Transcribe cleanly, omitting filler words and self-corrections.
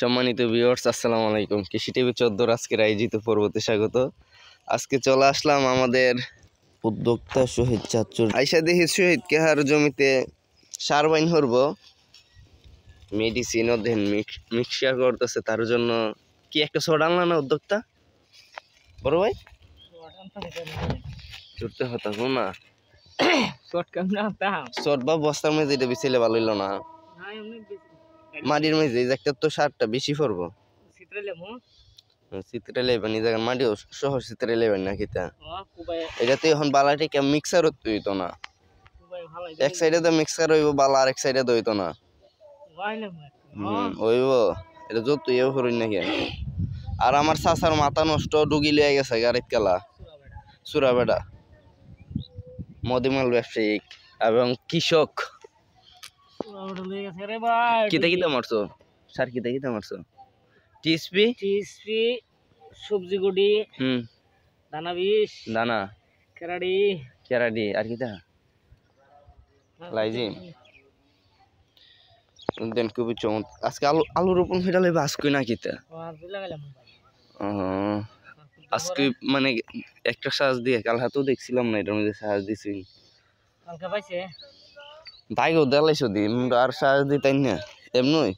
সম্মানিত ভিউয়ার্স, আসসালামু আলাইকুম। কৃষি টিভি 14 আজকের আয়োজিত পর্বতে স্বাগত। আজকে চলে আসলাম আমাদের উদ্যোক্তা শহীদ চাচুর আইসা দেখি শহীদ কেহার জমিতে সার বাইন করবো, মেডিসিন ও দেন মিক্সচার করতেছে। তার জন্য কি একটা শট আনলা না উদ্যোক্তা বড় ভাই? চড়তে হতো না শট বা বস্তার মেঝে এটা বিছিলে ভালো হইলো না, মাটির মেঝে একটা তো সারটা বেশি পড়বো। চিত্রে লেবেন এই জায়গায় মাটিও শহর চিত্রে লেবেন না কিতা এটাতে এখন বালাটি কে মিক্সার হইতো না, এক সাইডে তো মিক্সার হইব বালা, আর এক সাইডে তো হইতো না। হইব এটা যত ইয়ে হরই নাকি। আর আমার চাচার মাথা নষ্ট ডুগি লিয়ে গেছে গাড়িত কালা সুরা বেটা, মদিমাল ব্যবসায়িক এবং কৃষক। কিতা কিতা মারছো সার? কিতা কিতা মারছো? টিএসপি সবজি গুডি, দানা বিষ, দানা কেরাডি আর কিতা লাইজিম দেন খুবই চমৎকার। আজকে আলু রোপণ ফেটা লইবা আজকে না কিতা আজকে মানে একটা সাজ দিয়ে কাল হাতেও দেখছিলাম না, এটার মধ্যে সাজ দিছি বাইকেও দেলাইছো দি আর সাজ দি তাই না এমনই